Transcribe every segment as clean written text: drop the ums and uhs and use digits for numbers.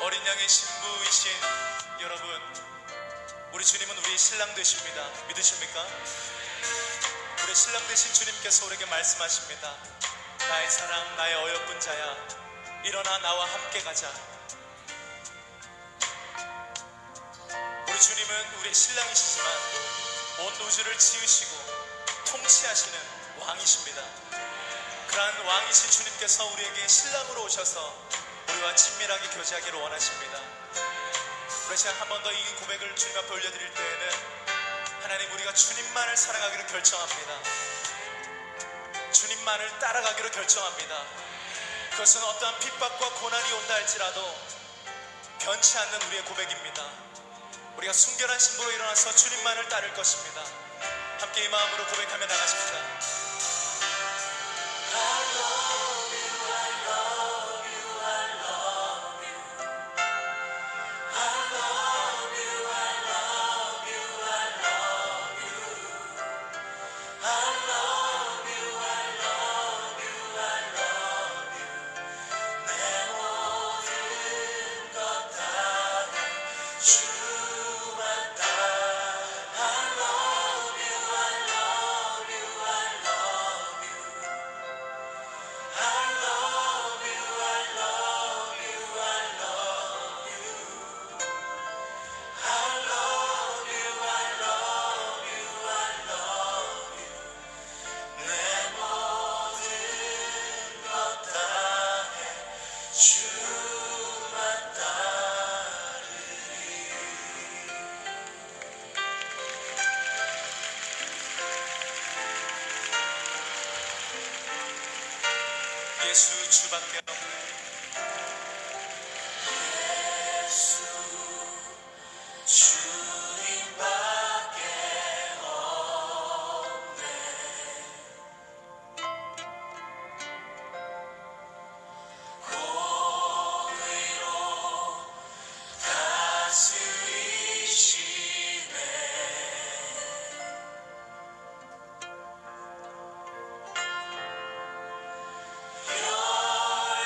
어린 양의 신부이신 여러분, 우리 주님은 우리의 신랑 되십니다. 믿으십니까? 우리 신랑 되신 주님께서 우리에게 말씀하십니다. 나의 사랑, 나의 어여쁜 자야, 일어나 나와 함께 가자. 우리 주님은 우리의 신랑이시지만 온 우주를 지으시고 통치하시는 왕이십니다. 그러한 왕이신 주님께서 우리에게 신랑으로 오셔서 우리와 친밀하게 교제하기를 원하십니다. 우리 시간 한 번 더 이 고백을 주님 앞에 올려드릴 때에는 하나님, 우리가 주님만을 사랑하기로 결정합니다. 주님만을 따라가기로 결정합니다. 그것은 어떠한 핍박과 고난이 온다 할지라도 변치 않는 우리의 고백입니다. 우리가 순결한 신부로 일어나서 주님만을 따를 것입니다. 함께 이 마음으로 고백하며 나가십시다. 주밖에 없네. 예수 주님밖에 없네. 공의로 다스리시네. 열방을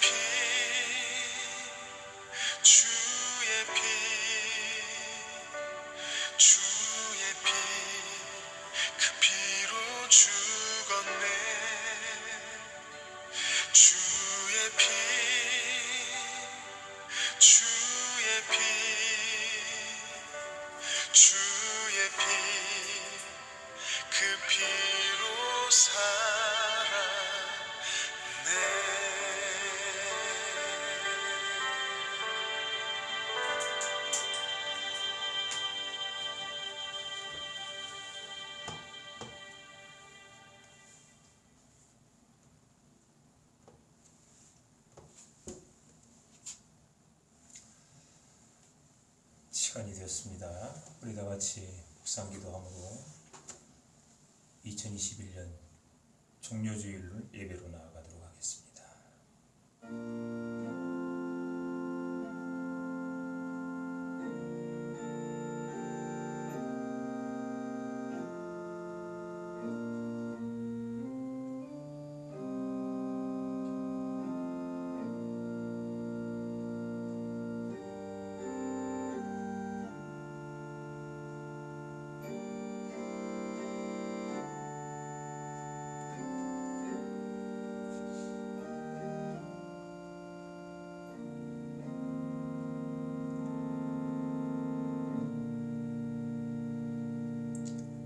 피 주의 피 주의 피 그 피로 죽었네 주의 피 주의 피 주의 피 그 피로 살았네 시간이 되었습니다. 우리 다 같이 묵상기도함으로 2021년 종료주일 예배로 나아가도록 하겠습니다.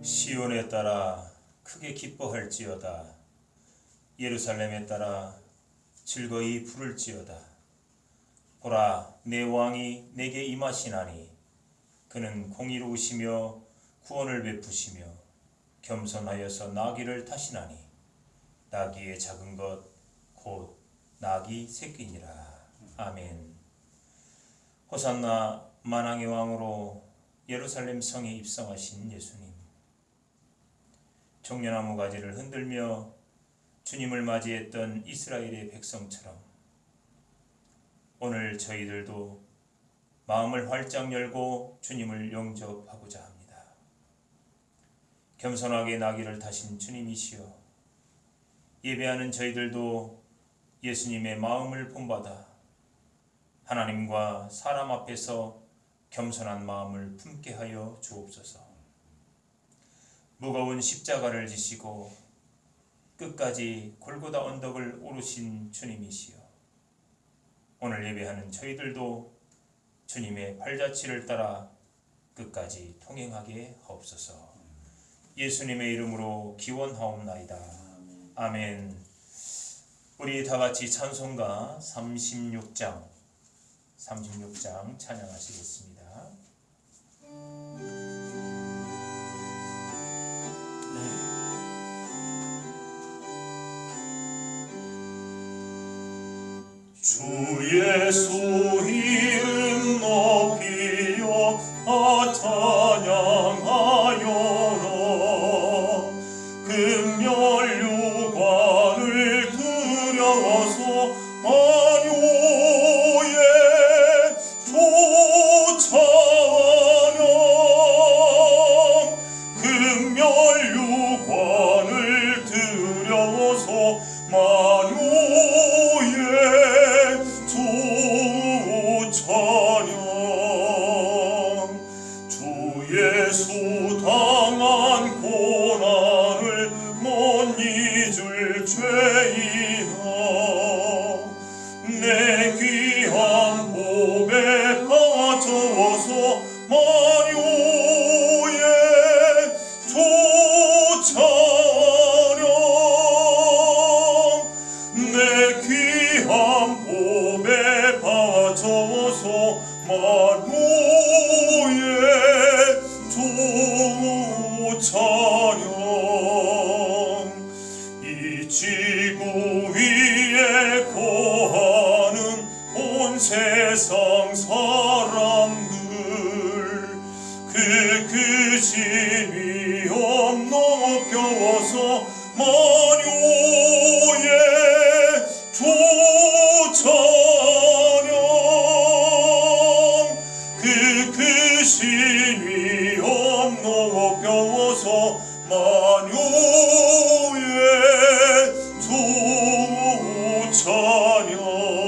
시온에 따라 크게 기뻐할지어다. 예루살렘에 따라 즐거이 부를지어다. 보라, 내 왕이 내게 임하시나니 그는 공의로우시며 구원을 베푸시며 겸손하여서 나귀를 타시나니 나귀의 작은 것 곧 나귀 새끼니라. 아멘. 호산나 만왕의 왕으로 예루살렘 성에 입성하신 예수님, 종려나무 가지를 흔들며 주님을 맞이했던 이스라엘의 백성처럼 오늘 저희들도 마음을 활짝 열고 주님을 영접하고자 합니다. 겸손하게 나귀를 타신 주님이시여, 예배하는 저희들도 예수님의 마음을 본받아 하나님과 사람 앞에서 겸손한 마음을 품게 하여 주옵소서. 무거운 십자가를 지시고 끝까지 골고다 언덕을 오르신 주님이시여, 오늘 예배하는 저희들도 주님의 발자취를 따라 끝까지 통행하게 하옵소서. 예수님의 이름으로 기원하옵나이다. 아멘. 우리 다같이 찬송가 36장 찬양하시겠습니다. 주 예수 이름 높이여 찬양하여라. 금면류관을 들여서 만유에 쫓아오렴. 금면류관을 들여서 만유에 찬양. 주 예수 당한 고난을 못 잊을 죄인아, 내 귀한 복에 빠져서 만유에 쫓아오렴. 내 귀한 복에 빠져서 만유에 쫓아오렴. 이 지구 위에 거하는 온 세상 사람들, 그 크신 위엄 넘겨서 만유에 쫓아오렴. 그 크신 위엄 넘겨서 만유에 쫓아오렴.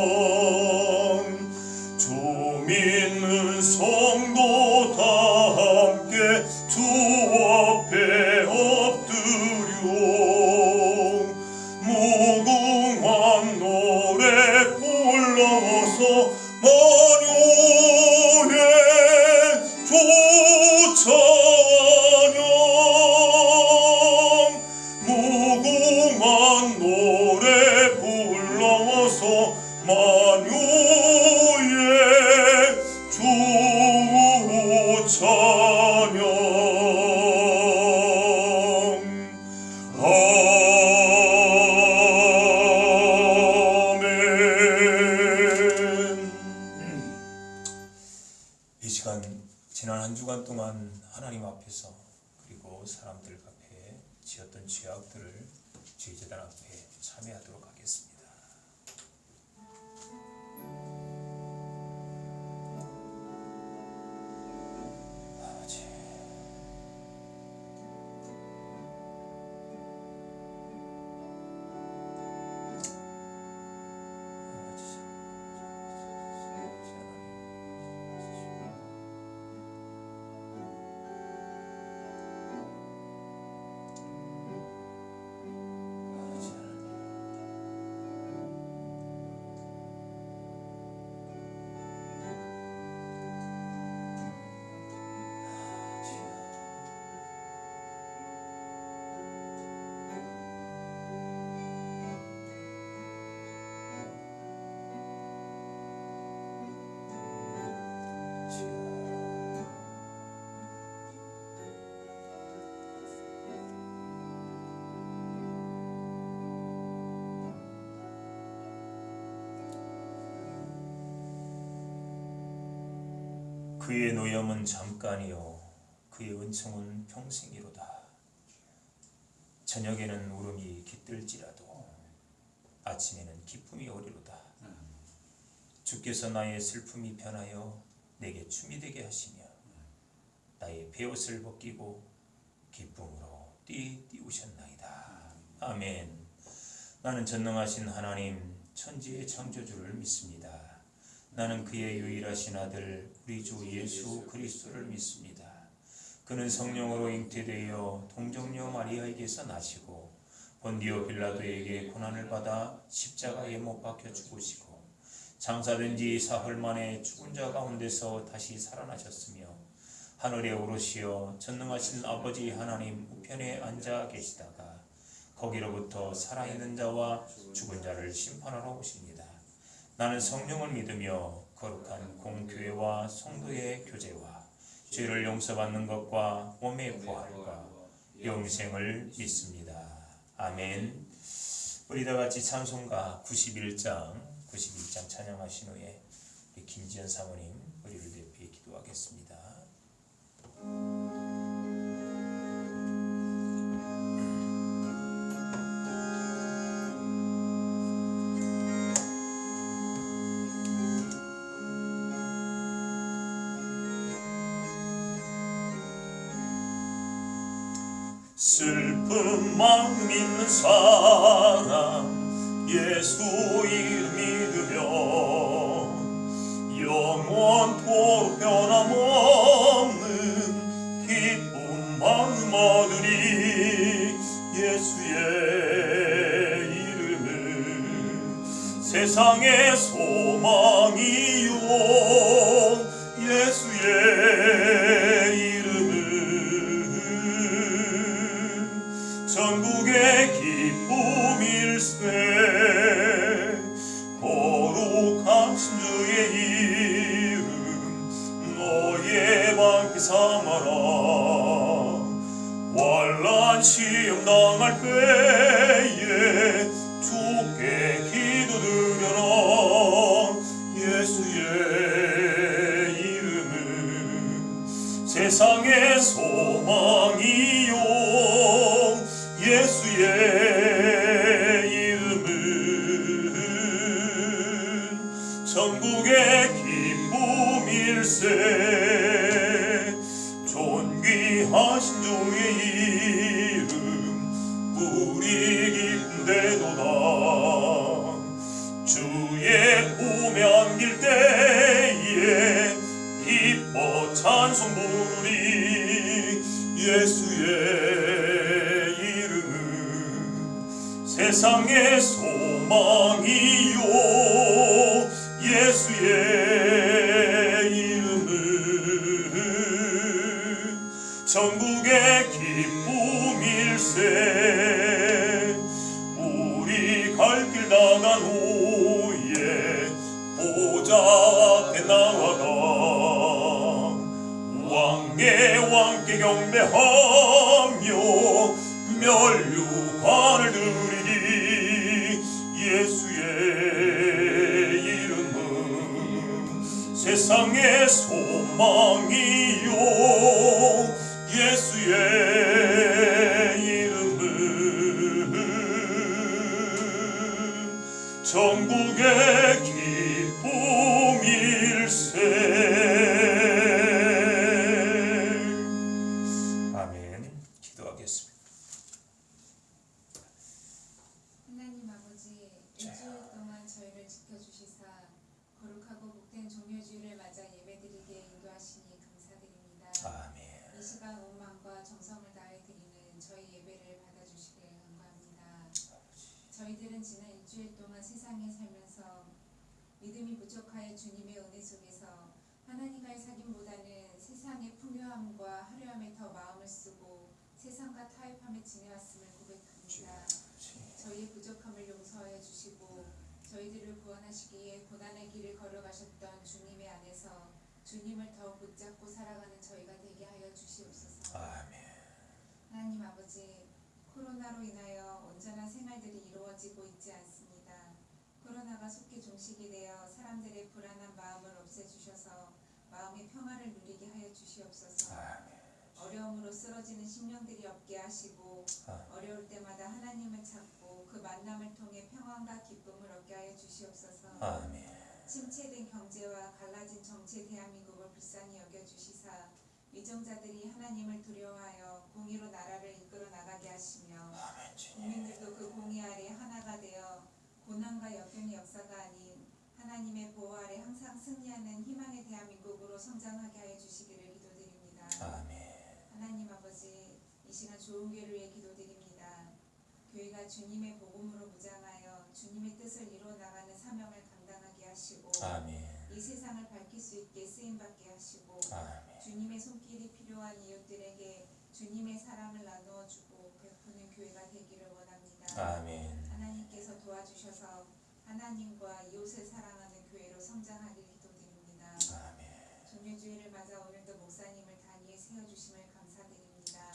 노래 불러서 만유의 주 찬양. 아멘. 이 시간 지난 한 주간 동안 하나님 앞에서 그리고 사람들 앞에 지었던 죄악들을 죄제단 앞에 참회하도록 하겠습니다. 아버지, 그의 노염은 잠깐이요 그의 은총은 평생이로다. 저녁에는 울음이 깃들지라도 아침에는 기쁨이 오리로다. 주께서 나의 슬픔이 변하여 내게 춤이 되게 하시며 나의 베옷을 벗기고 기쁨으로 띄우셨나이다. 아멘. 나는 전능하신 하나님 천지의 창조주를 믿습니다. 나는 그의 유일하신 아들 우리 주 예수 그리스도를 믿습니다. 그는 성령으로 잉태되어 동정녀 마리아에게서 나시고 본디오 빌라도에게 고난을 받아 십자가에 못 박혀 죽으시고 장사된 지 사흘 만에 죽은 자 가운데서 다시 살아나셨으며 하늘에 오르시어 전능하신 아버지 하나님 우편에 앉아 계시다가 거기로부터 살아있는 자와 죽은 자를 심판하러 오십니다. 나는 성령을 믿으며 거룩한 공교회와 성도의 교제와 죄를 용서받는 것과 몸의 부활과 영생을 믿습니다. 아멘. 우리 다 같이 찬송가 91장 찬양하신 후에 우리 김지연 사모님 우리를 대표해 기도하겠습니다. 슬픈 마음 있는 사람 예수 이름 믿으며 영원토록 변함없는 기쁜 마음 얻으리. 예수의 이름은 세상의 소망이요 예수의 이름은 전국의 기쁨일세. 거룩하신 주의 이름 너의 방패 삼아라. 환난 시험 당할 때에 주께 기도드려라. 예수의 이름은 세상의 소망이요 예수의 이름은 전국의 기쁨일세. 존귀하신 주의 이름 우리 기쁜데도다. 주의 품에 안길 때에 기뻐 찬송 부르리. 예수의 세상의 소망이요 예수의 이름은 전국의 기쁨일세. 우리 들이 갈 길 나간 후에 보좌 앞에 나아가 왕의 왕께 경배하며 면류관을 드리니 예수의 이름은 세상의 소망이요 예수의 이름은 전국의 기쁨일세. 아멘. 기도하겠습니다. 하나님 아버지, 일주일 동안 저희를 지켜주시사 거룩하고 복된 종료주일을 맞아 예배드리게 인도하시니 감사드립니다. 아멘. 이 시간 온 마음과 정성을 다해 드리는 저희 예배를 받아주시길 간구합니다. 저희들은 지난 일주일 동안 세상에 살면서 믿음이 부족하여 주님의 은혜 속에서 하나님과의 사귐보다는 세상의 풍요함과 화려함에 더 마음을 쓰고 세상과 타협함에 지내왔음을 고백합니다. 저희의 부족함을 용서하여 주시고 저희들을 구원하시기에 고난의 길을 걸어가셨던 주님의 안에서 주님을 더 붙잡고 살아가는 저희가 되게 하여 주시옵소서. 아멘. 하나님 아버지, 코로나로 인하여 온전한 생활들이 이루어지고 있지 않습니다. 코로나가 속히 종식이 되어 사람들의 불안한 마음을 없애주셔서 마음의 평화를 누리게 하여 주시옵소서. 아멘. 어려움으로 쓰러지는 심령들이 없게 하시고 어려울 때마다 하나님을 찾고 그 만남을 통해 평안과 기쁨을 얻게 하여 주시옵소서. 아멘. 침체된 경제와 갈라진 정치의 대한민국을 불쌍히 여겨주시사 위정자들이 하나님을 두려워하여 공의로 나라를 이끌어 나가게 하시며 국민들도 그 공의 아래 하나가 되어 고난과 역경의 역사가 아닌 하나님의 보호 아래 항상 승리하는 희망의 대한민국으로 성장하게 하여 주시기를 기도드립니다. 아멘. 하나님 아버지, 이 시간 좋은 교회를 위해 기도드립니다. 교회가 주님의 복음으로 무장하여 주님의 뜻을 이루어 나가는 사명을 감당하게 하시고 아멘. 이 세상을 밝힐 수 있게 쓰임받게 하시고 아멘. 주님의 손길이 필요한 이웃들에게 주님의 사랑을 나누어 주고 베푸는 교회가 되기를 원합니다. 아멘. 하나님께서 도와주셔서 하나님과 이웃을 사랑하는 교회로 성장하길 기도드립니다. 아멘. 종료주일을 맞아 오늘도 목사님을 단위에 세워주심을 감사드립니다.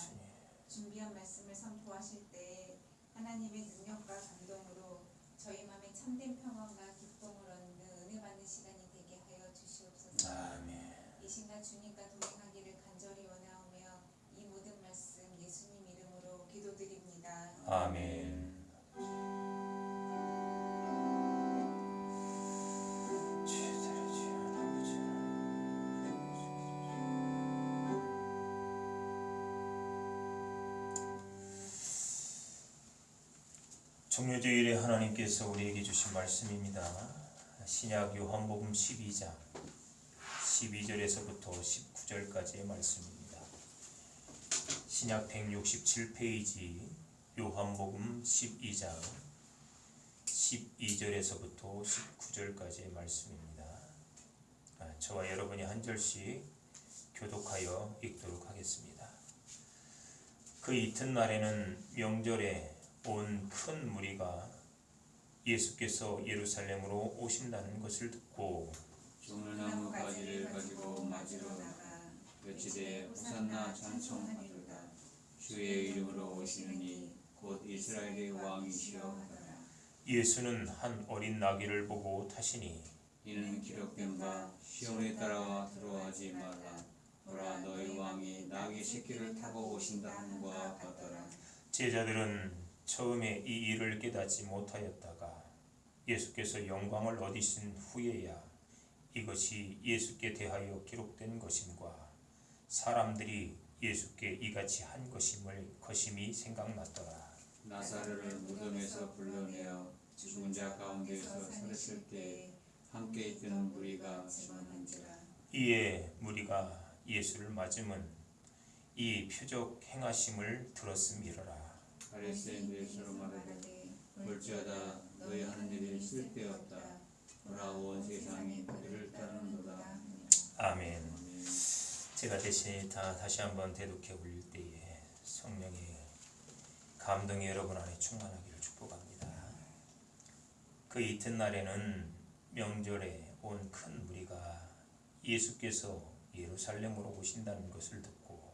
준비한 말씀을 선포하실 때 하나님의 능력과 감동으로 저희 마음에 참된 평안과 기쁨을 얻는 은혜 받는 시간이 되게 하여 주시옵소서. 아멘. 이 시간 주님과 동행하기를 간절히 원하오며 이 모든 말씀 예수님 이름으로 기도드립니다. 아멘. 종료주일에 하나님께서 우리에게 주신 말씀입니다. 신약 요한복음 12장 12절에서부터 19절까지의 말씀입니다. 신약 167페이지 요한복음 12장 12절에서부터 19절까지의 말씀입니다. 저와 여러분이 한 절씩 교독하여 읽도록 하겠습니다. 그 이튿날에는 명절에 온 큰 무리가 예수께서 예루살렘으로 오신다는 것을 듣고 종려나무 가지를 가지고 맞으러 나가 외치되 호산나 찬송하리로다. 주의 이름으로 오시느니 곧 이스라엘의 왕이시여 하더라. 예수는 한 어린 나귀를 보고 타시니 이는 기록된 바 시온에 따라와 들어가지 말라. 보라 너희 왕이 나귀 새끼를 타고 오신다 함과 같더라. 제자들은 처음에 이 일을 깨닫지 못하였다가 예수께서 영광을 얻으신 후에야 이것이 예수께 대하여 기록된 것임과 사람들이 예수께 이같이 한 것임을 거심이 생각났더라. 나사로를 무덤에서 불러내어 죽은 자 가운데서 살았을 때 함께 있던 무리가 증언한지라. 이에 무리가 예수를 맞음은 이 표적 행하심을 들었음이러라. 바리새인들이 서로 말하되 볼지어다 너희 하는 일이 쓸데없다. 보라 온 세상이 그를 따르는도다. 아멘. 제가 대신 다시 한번 대독해 올릴 때에 성령의 감동이 여러분 안에 충만하기를 축복합니다. 그 이튿날에는 명절에 온 큰 무리가 예수께서 예루살렘으로 오신다는 것을 듣고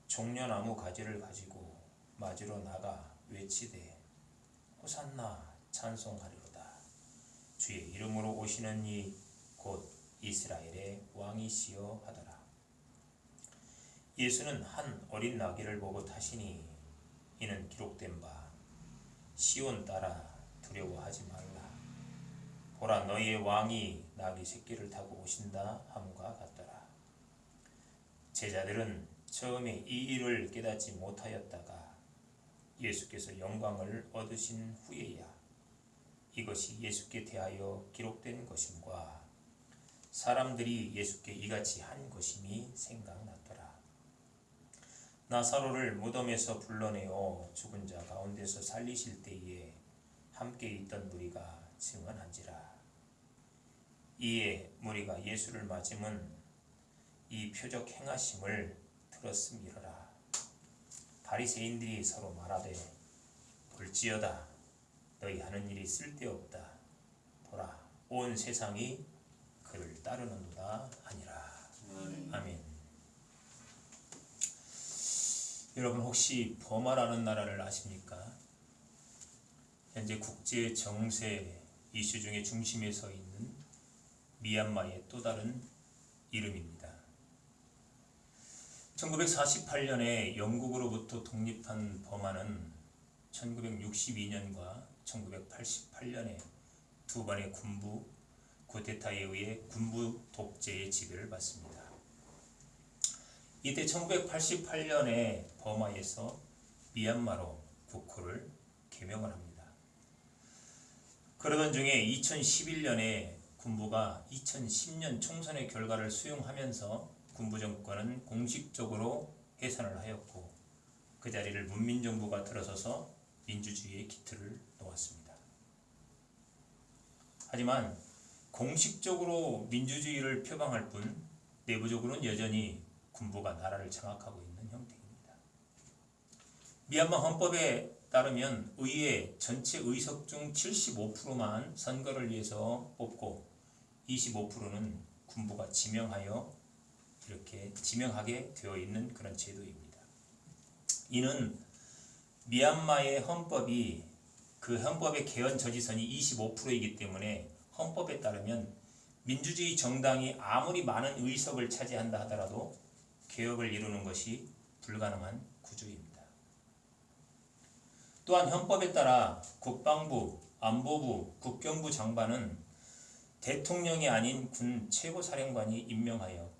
종려나무 가지를 가지고 맞으러 나가 외치되 호산나 찬송하리로다. 주의 이름으로 오시는 이 곧 이스라엘의 왕이시여 하더라. 예수는 한 어린 나귀를 보고 타시니 이는 기록된 바 시온 따라 두려워하지 말라. 보라 너희의 왕이 나귀 새끼를 타고 오신다 함과 같더라. 제자들은 처음에 이 일을 깨닫지 못하였다가 예수께서 영광을 얻으신 후에야 이것이 예수께 대하여 기록된 것임과 사람들이 예수께 이같이 한 것임이 생각났더라. 나사로를 무덤에서 불러내어 죽은 자 가운데서 살리실 때에 함께 있던 무리가 증언한지라. 이에 무리가 예수를 맞음은 이 표적 행하심을 들었음이러라. 바리새인들이 서로 말하되 볼지어다 너희 하는 일이 쓸데없다. 보라 온 세상이 그를 따르는도다 하니라. 아멘. 여러분 혹시 버마라는 나라를 아십니까? 현재 국제 정세 이슈 중에 중심에 서 있는 미얀마의 또 다른 이름입니다. 1948년에 영국으로부터 독립한 버마는 1962년과 1988년에 두 번의 군부 쿠데타에 의해 군부 독재의 지배를 받습니다. 이때 1988년에 버마에서 미얀마로 국호를 개명을 합니다. 그러던 중에 2011년에 군부가 2010년 총선의 결과를 수용하면서 군부 정권은 공식적으로 해산을 하였고 그 자리를 문민정부가 들어서서 민주주의의 기틀을 놓았습니다. 하지만 공식적으로 민주주의를 표방할 뿐 내부적으로는 여전히 군부가 나라를 장악하고 있는 형태입니다. 미얀마 헌법에 따르면 의회 전체 의석 중 75%만 선거를 위해서 뽑고 25%는 군부가 지명하여 이렇게 지명하게 되어 있는 그런 제도입니다. 이는 미얀마의 헌법이 그 헌법의 개헌 저지선이 25%이기 때문에 헌법에 따르면 민주주의 정당이 아무리 많은 의석을 차지한다 하더라도 개혁을 이루는 것이 불가능한 구조입니다. 또한 헌법에 따라 국방부, 안보부, 국경부 장관은 대통령이 아닌 군 최고사령관이 임명하여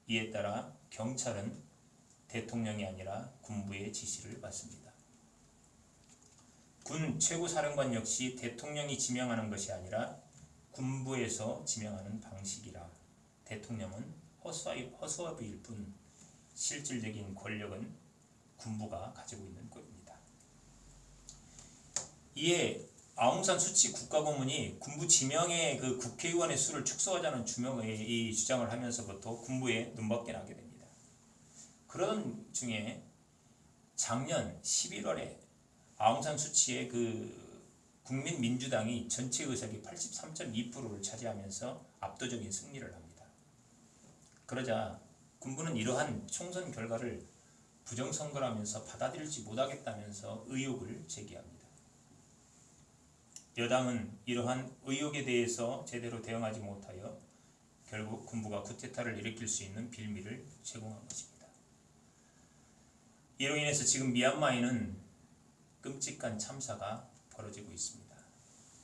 이에 따라 경찰은 대통령이 아니라 군부의 지시를 받습니다. 군 최고사령관 역시 대통령이 지명하는 것이 아니라 군부에서 지명하는 방식이라 대통령은 허수아비일 뿐 실질적인 권력은 군부가 가지고 있는 것입니다. 이에 아웅산 수치 국가고문이 군부 지명의 그 국회의원의 수를 축소하자는 이 주장을 하면서부터 군부에 눈밖에 나게 됩니다. 그런 중에 작년 11월에 아웅산 수치의 그 국민민주당이 전체 의석이 83.2%를 차지하면서 압도적인 승리를 합니다. 그러자 군부는 이러한 총선 결과를 부정선거라면서 받아들이지 못하겠다면서 의혹을 제기합니다. 여당은 이러한 의혹에 대해서 제대로 대응하지 못하여 결국 군부가 쿠데타를 일으킬 수 있는 빌미를 제공한 것입니다. 이로 인해서 지금 미얀마에는 끔찍한 참사가 벌어지고 있습니다.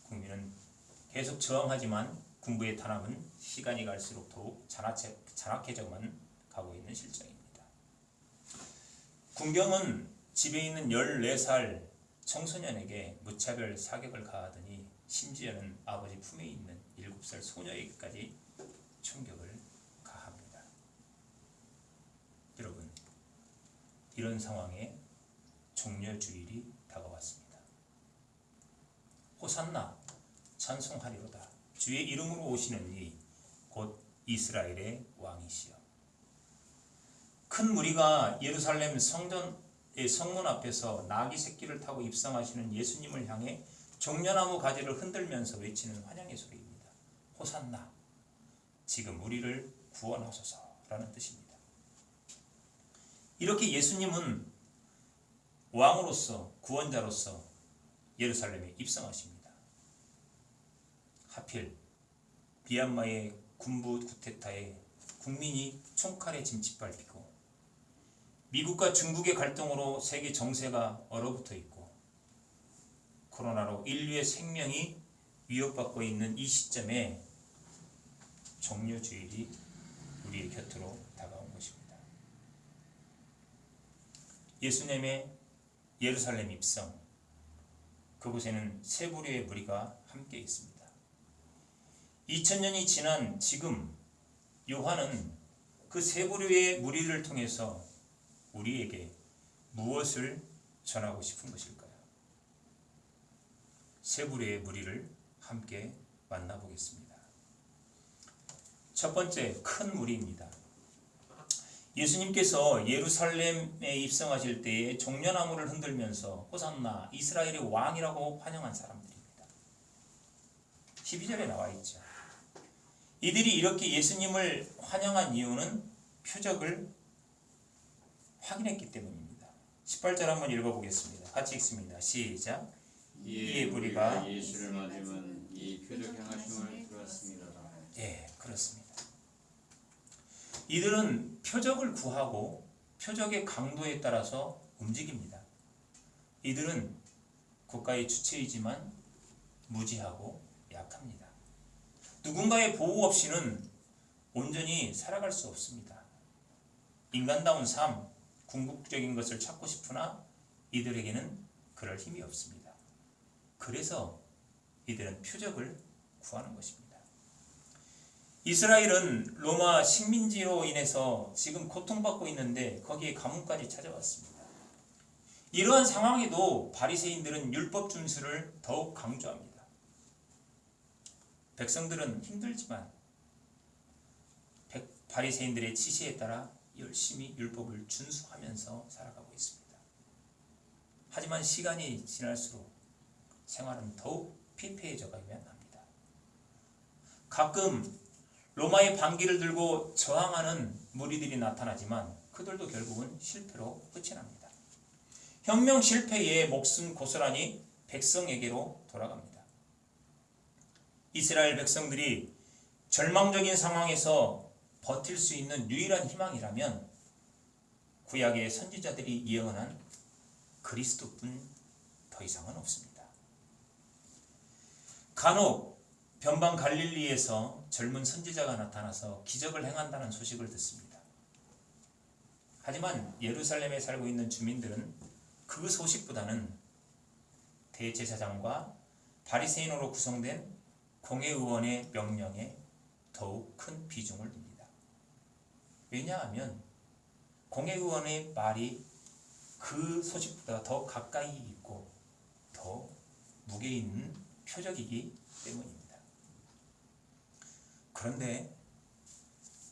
국민은 계속 저항하지만 군부의 탄압은 시간이 갈수록 더욱 잔악해져만 가고 있는 실정입니다. 군경은 집에 있는 14살 청소년에게 무차별 사격을 가하더니 심지어는 아버지 품에 있는 7살 소녀에게까지 충격을 가합니다. 여러분, 이런 상황에 종려주일이 다가왔습니다. 호산나 찬송하리로다. 주의 이름으로 오시는 이 곧 이스라엘의 왕이시여. 큰 무리가 예루살렘 성전의 성문 앞에서 나귀 새끼를 타고 입성하시는 예수님을 향해 종려나무 가지를 흔들면서 외치는 환영의 소리입니다. 호산나, 지금 우리를 구원하소서라는 뜻입니다. 이렇게 예수님은 왕으로서, 구원자로서 예루살렘에 입성하십니다. 하필 미얀마의 군부 쿠데타에 국민이 총칼에 짐짓밟히고 미국과 중국의 갈등으로 세계 정세가 얼어붙어 있고 코로나로 인류의 생명이 위협받고 있는 이 시점에 종려주일이 우리의 곁으로 다가온 것입니다. 예수님의 예루살렘 입성, 그곳에는 세 부류의 무리가 함께 있습니다. 2000년이 지난 지금 요한은 그 세 부류의 무리를 통해서 우리에게 무엇을 전하고 싶은 것일까요? 세 부류의 무리를 함께 만나보겠습니다. 첫 번째, 큰 무리입니다. 예수님께서 예루살렘에 입성하실 때에 종려나무를 흔들면서 호산나, 이스라엘의 왕이라고 환영한 사람들입니다. 12절에 나와 있죠. 이들이 이렇게 예수님을 환영한 이유는 표적을 확인했기 때문입니다. 18절 한번 읽어보겠습니다. 같이 읽습니다. 시작. 이에 우리가 예수를 맞으면 이 표적 행하심을 들었습니다. 예, 그렇습니다. 이들은 표적을 구하고 표적의 강도에 따라서 움직입니다. 이들은 국가의 주체이지만 무지하고 약합니다. 누군가의 보호 없이는 온전히 살아갈 수 없습니다. 인간다운 삶, 궁극적인 것을 찾고 싶으나 이들에게는 그럴 힘이 없습니다. 그래서 이들은 표적을 구하는 것입니다. 이스라엘은 로마 식민지로 인해서 지금 고통받고 있는데 거기에 가뭄까지 찾아왔습니다. 이러한 상황에도 바리새인들은 율법 준수를 더욱 강조합니다. 백성들은 힘들지만 바리새인들의 지시에 따라 열심히 율법을 준수하면서 살아가고 있습니다. 하지만 시간이 지날수록 생활은 더욱 피폐해져 가기만 합니다. 가끔 로마의 반기를 들고 저항하는 무리들이 나타나지만 그들도 결국은 실패로 끝이 납니다. 혁명 실패에 목숨 고스란히 백성에게로 돌아갑니다. 이스라엘 백성들이 절망적인 상황에서 버틸 수 있는 유일한 희망이라면 구약의 선지자들이 예언한 그리스도뿐 더 이상은 없습니다. 간혹 변방 갈릴리에서 젊은 선지자가 나타나서 기적을 행한다는 소식을 듣습니다. 하지만 예루살렘에 살고 있는 주민들은 그 소식보다는 대제사장과 바리새인으로 구성된 공회의원의 명령에 더욱 큰 비중을 둡니다. 왜냐하면 공회의원의 말이 그 소식보다 더 가까이 있고 더 무게 있는 표적이기 때문입니다. 그런데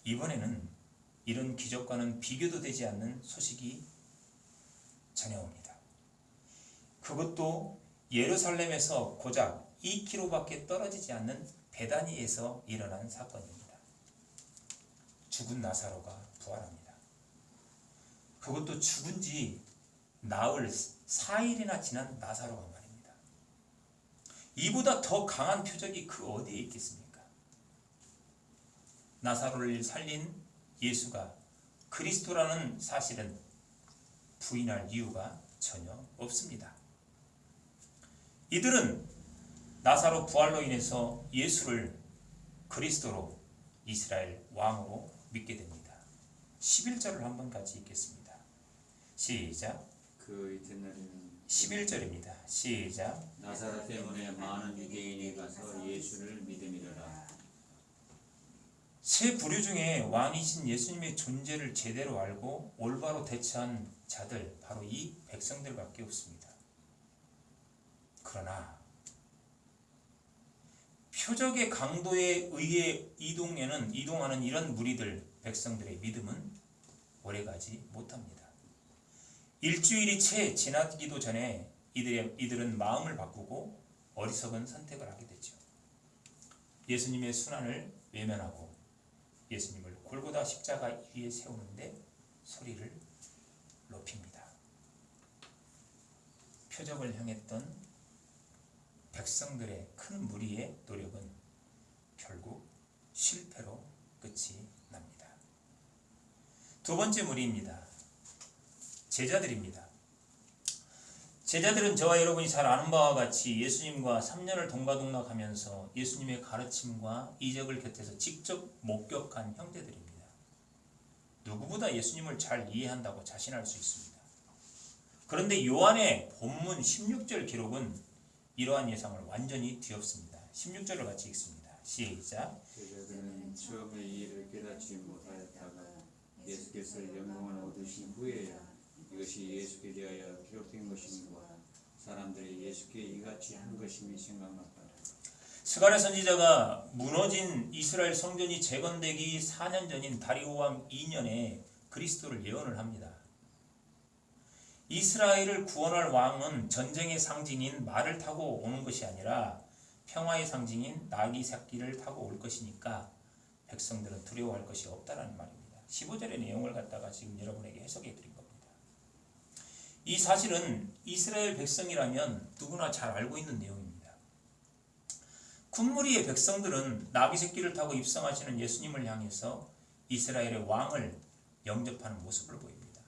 이번에는 이런 기적과는 비교도 되지 않는 소식이 전해옵니다. 그것도 예루살렘에서 고작 2km밖에 떨어지지 않는 베다니에서 일어난 사건입니다. 죽은 나사로가 부활합니다. 그것도 죽은 지 나흘 4일이나 지난 나사로가 말입니다. 이보다 더 강한 표적이 그 어디에 있겠습니까? 나사로를 살린 예수가 그리스도라는 사실은 부인할 이유가 전혀 없습니다. 이들은 나사로 부활로 인해서 예수를 그리스도로 이스라엘 왕으로 믿게 됩니다. 11절을 한번 같이 읽겠습니다. 시작. 그 이튿날에는 11절입니다. 시작. 나사렛 때문에 많은 유대인이 가서 예수를 믿음이더라. 세 부류 중에 왕이신 예수님의 존재를 제대로 알고 올바로 대처한 자들, 바로 이 백성들밖에 없습니다. 그러나 표적의 강도에 의해 이동하는 이런 무리들, 백성들의 믿음은 오래가지 못합니다. 일주일이 채 지나기도 전에 이들은 마음을 바꾸고 어리석은 선택을 하게 되죠. 예수님의 순환을 외면하고 예수님을 골고다 십자가 위에 세우는데 소리를 높입니다. 표적을 향했던 백성들의 큰 무리의 노력은 결국 실패로 끝이 납니다. 두 번째 무리입니다. 제자들입니다. 제자들은 저와 여러분이 잘 아는 바와 같이 예수님과 3년을 동가동락하면서 예수님의 가르침과 이적을 곁에서 직접 목격한 형제들입니다. 누구보다 예수님을 잘 이해한다고 자신할 수 있습니다. 그런데 요한의 본문 16절 기록은 이러한 예상을 완전히 뒤엎습니다. 16절을 같이 읽습니다. 시작. 제자들은 처음에 이 일을 깨닫지 못하였다가 예수께서 영광을 얻으신 후에야 이것이 예수께 대하여 기록된 것임과 사람들이 예수께 이같이 한 것임이 생각났다. 스가랴 선지자가 무너진 이스라엘 성전이 재건되기 4년 전인 다리오 왕 2년에 그리스도를 예언을 합니다. 이스라엘을 구원할 왕은 전쟁의 상징인 말을 타고 오는 것이 아니라 평화의 상징인 나귀 새끼를 타고 올 것이니까 백성들은 두려워할 것이 없다라는 말입니다. 15절의 내용을 갖다가 지금 여러분에게 해석해 드린 겁니다. 이 사실은 이스라엘 백성이라면 누구나 잘 알고 있는 내용입니다. 군무리의 백성들은 나귀 새끼를 타고 입성하시는 예수님을 향해서 이스라엘의 왕을 영접하는 모습을 보입니다.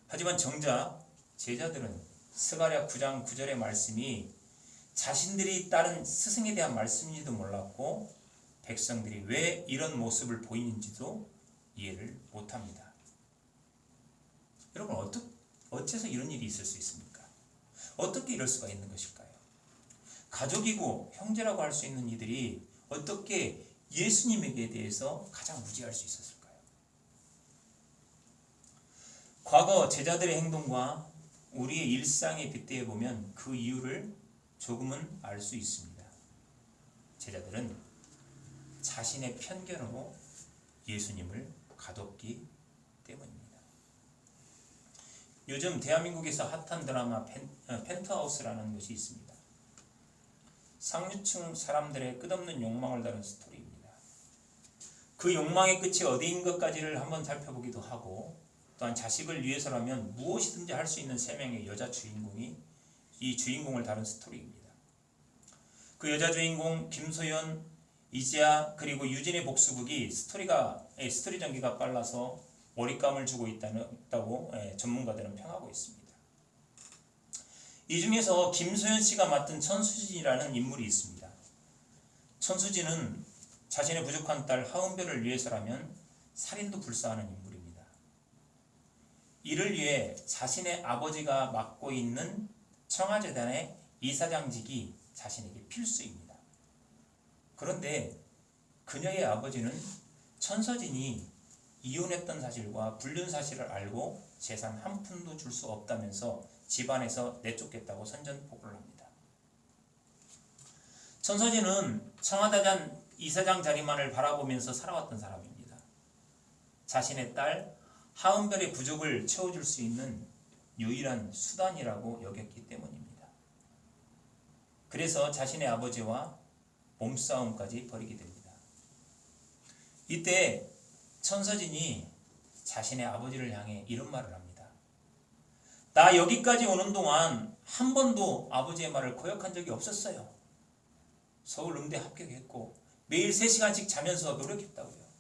하지만 정작 제자들은 스가랴 9장 9절의 말씀이 자신들이 따른 스승에 대한 말씀인지도 몰랐고 백성들이 왜 이런 모습을 보이는지도 이해를 못합니다. 여러분 어째서 이런 일이 있을 수 있습니까? 어떻게 이럴 수가 있는 것일까요? 가족이고 형제라고 할 수 있는 이들이 어떻게 예수님에게 대해서 가장 무지할 수 있었을까요? 과거 제자들의 행동과 우리의 일상에 빗대어 보면 그 이유를 조금은 알 수 있습니다. 제자들은 자신의 편견으로 예수님을 가뒀기 때문입니다. 요즘 대한민국에서 핫한 드라마 펜트하우스라는 것이 있습니다. 상류층 사람들의 끝없는 욕망을 다룬 스토리입니다. 그 욕망의 끝이 어디인 것까지를 한번 살펴보기도 하고 또한 자식을 위해서라면 무엇이든지 할 수 있는 3명의 여자 주인공이 이 주인공을 다룬 스토리입니다. 그 여자 주인공 김소연, 이지아 그리고 유진의 복수극이 스토리 전개가 빨라서 몰입감을 주고 있다고 전문가들은 평하고 있습니다. 이 중에서 김소연 씨가 맡은 천수진이라는 인물이 있습니다. 천수진은 자신의 부족한 딸 하은별을 위해서라면 살인도 불사하는 인물입니다. 이를 위해 자신의 아버지가 맡고 있는 청아재단의 이사장직이 자신에게 필수입니다. 그런데 그녀의 아버지는 천서진이 이혼했던 사실과 불륜 사실을 알고 재산 한 푼도 줄 수 없다면서 집안에서 내쫓겠다고 선전포고를 합니다. 천서진은 청와대장 이사장 자리만을 바라보면서 살아왔던 사람입니다. 자신의 딸 하은별의 부족을 채워줄 수 있는 유일한 수단이라고 여겼기 때문입니다. 그래서 자신의 아버지와 몸싸움까지 벌이게 됩니다. 이때 천서진이 자신의 아버지를 향해 이런 말을 합니다. 나 여기까지 오는 동안 한 번도 아버지의 말을 거역한 적이 없었어요. 서울 음대 합격했고 매일 3시간씩 자면서 노력했다고요.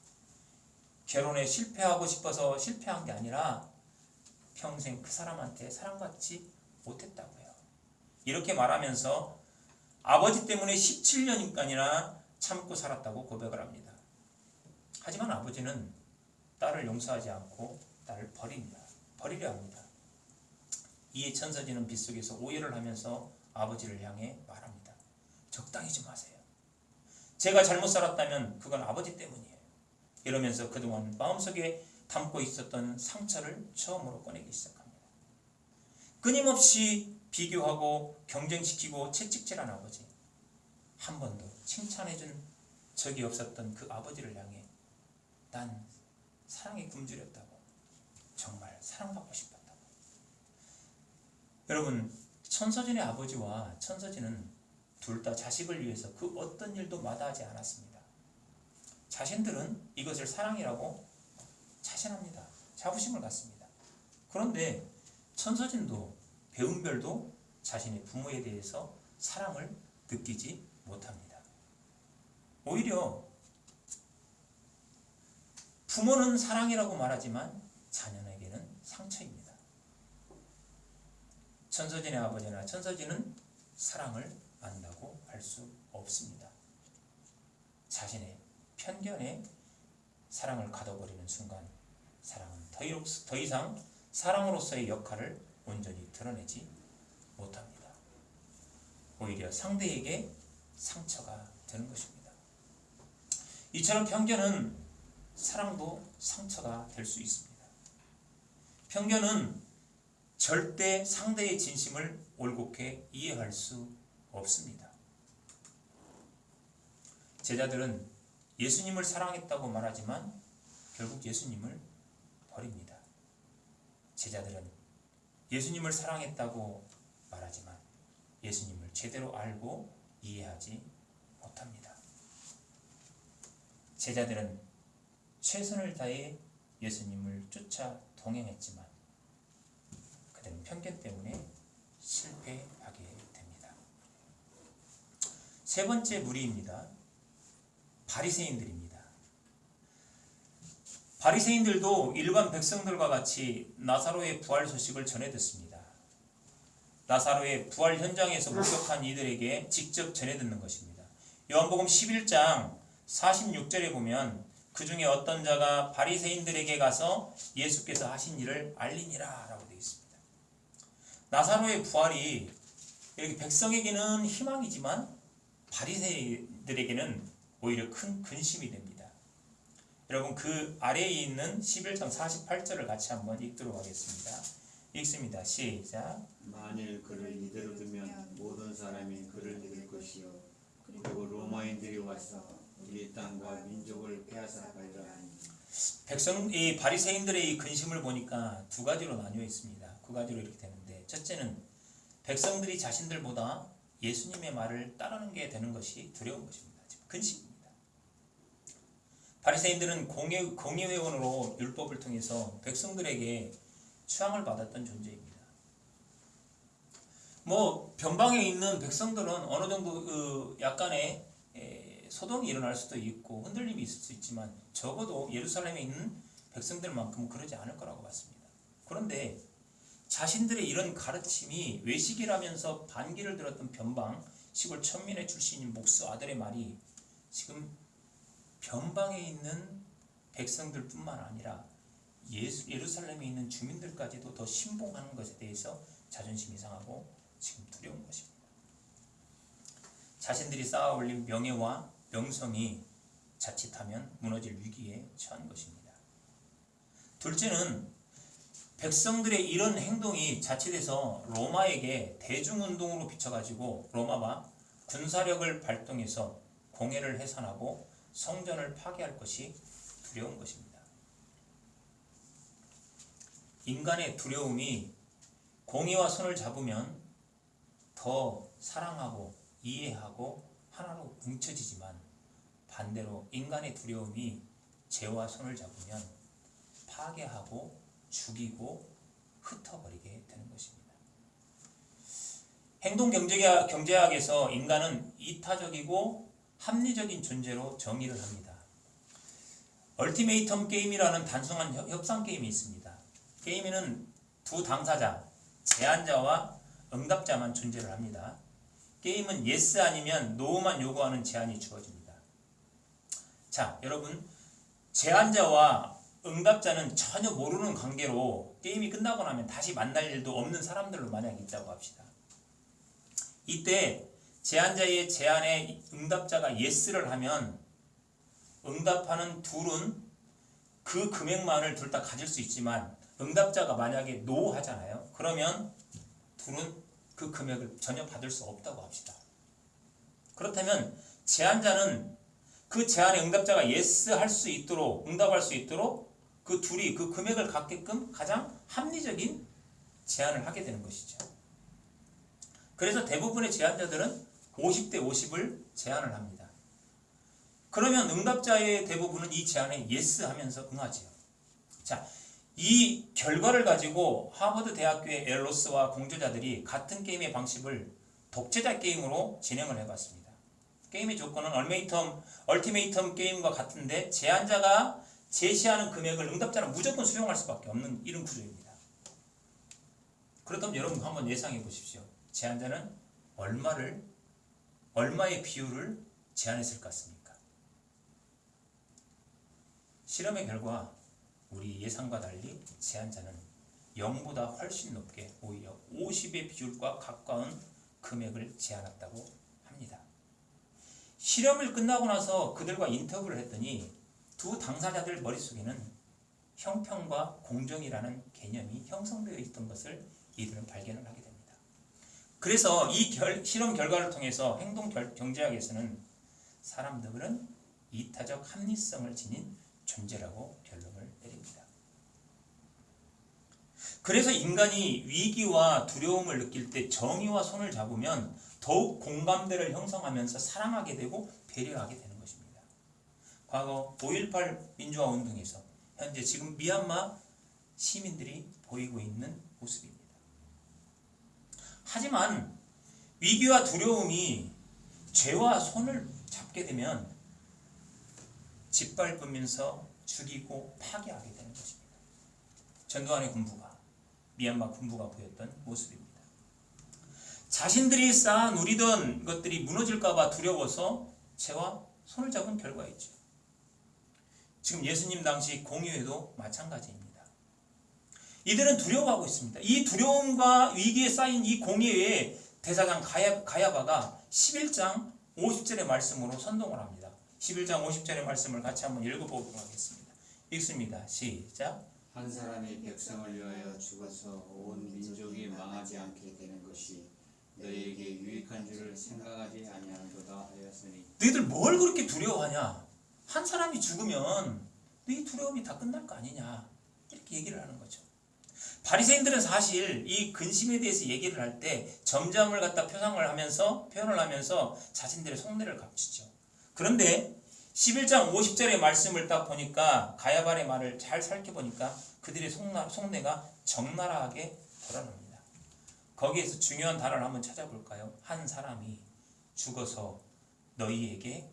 결혼에 실패하고 싶어서 실패한 게 아니라 평생 그 사람한테 사랑받지 못했다고요. 이렇게 말하면서 아버지 때문에 17년간이나 참고 살았다고 고백을 합니다. 하지만 아버지는 딸을 용서하지 않고 딸을 버리려 합니다. 이에 천서진은 빗속에서 오해를 하면서 아버지를 향해 말합니다. 적당히 좀 하세요. 제가 잘못 살았다면 그건 아버지 때문이에요. 이러면서 그동안 마음속에 담고 있었던 상처를 처음으로 꺼내기 시작합니다. 끊임없이 비교하고 경쟁시키고 채찍질한 아버지, 한 번도 칭찬해준 적이 없었던 그 아버지를 향해 난 사랑에 굶주렸다고, 정말 사랑받고 싶었다고. 여러분, 천서진의 아버지와 천서진은 둘 다 자식을 위해서 그 어떤 일도 마다하지 않았습니다. 자신들은 이것을 사랑이라고 자신합니다. 자부심을 갖습니다. 그런데 천서진도 배은별도 자신의 부모에 대해서 사랑을 느끼지 못합니다. 오히려 부모는 사랑이라고 말하지만 자녀에게는 상처입니다. 천서진의 아버지나 천서진은 사랑을 안다고 할 수 없습니다. 자신의 편견에 사랑을 가둬버리는 순간 사랑은 더 이상 사랑으로서의 역할을 온전히 드러내지 못합니다. 오히려 상대에게 상처가 되는 것입니다. 이처럼 편견은 사랑도 상처가 될 수 있습니다. 편견은 절대 상대의 진심을 올곧게 이해할 수 없습니다. 제자들은 예수님을 사랑했다고 말하지만 결국 예수님을 버립니다. 제자들은 예수님을 사랑했다고 말하지만 예수님을 제대로 알고 이해하지 못합니다. 제자들은 최선을 다해 예수님을 쫓아 동행했지만 그들은 편견 때문에 실패하게 됩니다. 세 번째 무리입니다. 바리새인들입니다. 바리새인들도 일반 백성들과 같이 나사로의 부활 소식을 전해 듣습니다. 나사로의 부활 현장에서 목격한 이들에게 직접 전해 듣는 것입니다. 요한복음 11장 46절에 보면 그 중에 어떤 자가 바리새인들에게 가서 예수께서 하신 일을 알리니라 라고 되어 있습니다. 나사로의 부활이 이렇게 백성에게는 희망이지만 바리새인들에게는 오히려 큰 근심이 됩니다. 여러분 그 아래에 있는 11장 48절을 같이 한번 읽도록 하겠습니다. 읽습니다. 시작. 만일 그를 이대로 두면 모든 사람이 그를 믿을 것이요 그리고 로마인들이 와서 우리 땅과 민족을 빼앗아가리라. 이 바리새인들의 이 근심을 보니까 두 가지로 나뉘어 있습니다. 두 가지로 이렇게 되는데 첫째는 백성들이 자신들보다 예수님의 말을 따르는 게 되는 것이 두려운 것입니다. 근심입니다. 바리새인들은 공의회원으로 율법을 통해서 백성들에게 추앙을 받았던 존재입니다. 변방에 있는 백성들은 어느 정도 약간의 소동이 일어날 수도 있고 흔들림이 있을 수 있지만 적어도 예루살렘에 있는 백성들만큼은 그러지 않을 거라고 봤습니다. 그런데 자신들의 이런 가르침이 외식이라면서 반기를 들었던 변방 시골 천민의 출신인 목수 아들의 말이 지금 변방에 있는 백성들뿐만 아니라 예루살렘에 있는 주민들까지도 더 신봉하는 것에 대해서 자존심이 상하고 지금 두려운 것입니다. 자신들이 쌓아 올린 명예와 명성이 자칫하면 무너질 위기에 처한 것입니다. 둘째는 백성들의 이런 행동이 자칫해서 로마에게 대중운동으로 비춰가지고 로마가 군사력을 발동해서 공회를 해산하고 성전을 파괴할 것이 두려운 것입니다. 인간의 두려움이 공의와 손을 잡으면 더 사랑하고 이해하고 하나로 뭉쳐지지만 반대로 인간의 두려움이 죄와 손을 잡으면 파괴하고 죽이고 흩어버리게 되는 것입니다. 행동경제학에서 인간은 이타적이고 합리적인 존재로 정의를 합니다. 얼티메이텀 게임이라는 단순한 협상 게임이 있습니다. 게임에는 두 당사자, 제안자와 응답자만 존재를 합니다. 게임은 yes 아니면 no만 요구하는 제안이 주어집니다. 자, 여러분, 제안자와 응답자는 전혀 모르는 관계로 게임이 끝나고 나면 다시 만날 일도 없는 사람들로 만약 있다고 합시다. 이때 제안자의 제안에 응답자가 yes를 하면 응답하는 둘은 그 금액만을 둘 다 가질 수 있지만 응답자가 만약에 no 하잖아요. 그러면 둘은 그 금액을 전혀 받을 수 없다고 합시다. 그렇다면 제안자는 그 제안에 응답자가 yes 할 수 있도록 응답할 수 있도록 그 둘이 그 금액을 갖게끔 가장 합리적인 제안을 하게 되는 것이죠. 그래서 대부분의 제안자들은 50대 50을 제안을 합니다. 그러면 응답자의 대부분은 이 제안에 예스 하면서 응하지요. 자, 이 결과를 가지고 하버드 대학교의 앨로스와 공저자들이 같은 게임의 방식을 독재자 게임으로 진행을 해봤습니다. 게임의 조건은 얼티메이텀 게임과 같은데 제안자가 제시하는 금액을 응답자는 무조건 수용할 수밖에 없는 이런 구조입니다. 그렇다면 여러분 한번 예상해 보십시오. 제안자는 얼마의 비율을 제안했을 것 같습니까? 실험의 결과 우리 예상과 달리 제안자는 0보다 훨씬 높게 오히려 50의 비율과 가까운 금액을 제안했다고 합니다. 실험을 끝나고 나서 그들과 인터뷰를 했더니 두 당사자들 머릿속에는 형평과 공정이라는 개념이 형성되어 있던 것을 이들은 발견을 하게 됩니다. 그래서 이 실험 결과를 통해서 행동경제학에서는 사람들은 이타적 합리성을 지닌 존재라고 결론을 내립니다. 그래서 인간이 위기와 두려움을 느낄 때 정의와 손을 잡으면 더욱 공감대를 형성하면서 사랑하게 되고 배려하게 되는 것입니다. 과거 5.18 민주화 운동에서 현재 지금 미얀마 시민들이 보이고 있는 모습입니다. 하지만 위기와 두려움이 죄와 손을 잡게 되면 짓밟으면서 죽이고 파괴하게 되는 것입니다. 전두환의 군부가 미얀마 군부가 보였던 모습입니다. 자신들이 쌓아 누리던 것들이 무너질까봐 두려워서 죄와 손을 잡은 결과이죠. 지금 예수님 당시 공의회도 마찬가지입니다. 이들은 두려워하고 있습니다. 이 두려움과 위기에 쌓인 이 공의회에 대사장 가야바가 11장 50절의 말씀으로 선동을 합니다. 11장 50절의 말씀을 같이 한번 읽어보도록 하겠습니다. 읽습니다. 시작. 한 사람이 백성을 위하여 죽어서 온 민족이 망하지 않게 되는 것이 너희에게 유익한 줄을 생각하지 아니하도다 하였으니. 너희들 뭘 그렇게 두려워하냐? 한 사람이 죽으면 너희 두려움이 다 끝날 거 아니냐? 이렇게 얘기를 하는 거죠. 바리새인들은 사실 이 근심에 대해서 얘기를 할 때 점점을 갖다 표현을 하면서 자신들의 속내를 감추죠. 그런데 11장 50절의 말씀을 딱 보니까 가야발의 말을 잘 살펴보니까 그들의 속내가 적나라하게 드러납니다. 거기에서 중요한 단어를 한번 찾아볼까요? 한 사람이 죽어서 너희에게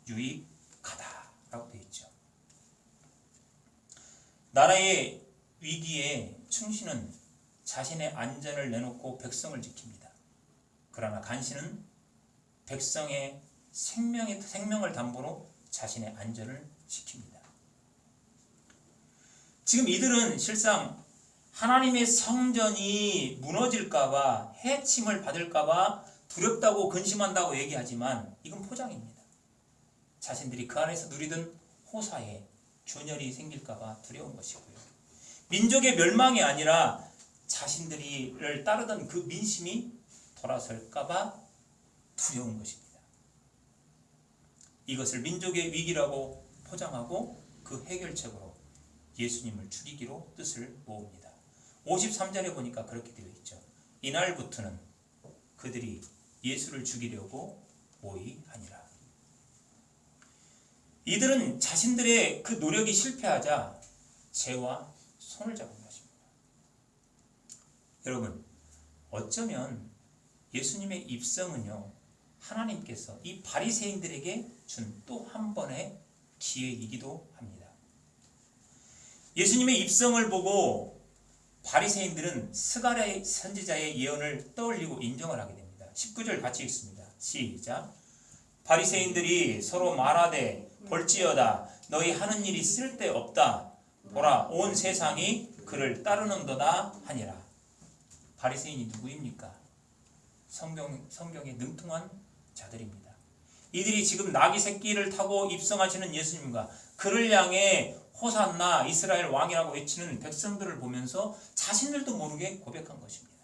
유익하다 라고 되어 있죠. 나라의 위기에 충신은 자신의 안전을 내놓고 백성을 지킵니다. 그러나 간신은 백성의 생명을 담보로 자신의 안전을 지킵니다. 지금 이들은 실상 하나님의 성전이 무너질까봐 해침을 받을까봐 두렵다고 근심한다고 얘기하지만 이건 포장입니다. 자신들이 그 안에서 누리던 호사에 균열이 생길까봐 두려운 것이고요. 민족의 멸망이 아니라 자신들을 따르던 그 민심이 돌아설까봐 두려운 것입니다. 이것을 민족의 위기라고 포장하고 그 해결책으로 예수님을 죽이기로 뜻을 모읍니다. 53절에 보니까 그렇게 되어 있죠. 이날부터는 그들이 예수를 죽이려고 모의하니라. 이들은 자신들의 그 노력이 실패하자 죄와 손을 잡은 것입니다. 여러분, 어쩌면 예수님의 입성은요, 하나님께서 이 바리새인들에게 준 또 한 번의 기회이기도 합니다. 예수님의 입성을 보고 바리새인들은 스가랴 선지자의 예언을 떠올리고 인정을 하게 됩니다. 19절 같이 읽습니다. 시작. 바리새인들이 서로 말하되 볼지어다 너희 하는 일이 쓸데없다. 보라 온 세상이 그를 따르는도다 하니라. 바리새인이 누구입니까? 성경에 능통한 자들입니다. 이들이 지금 나귀 새끼를 타고 입성하시는 예수님과 그를 향해 호산나 이스라엘 왕이라고 외치는 백성들을 보면서 자신들도 모르게 고백한 것입니다.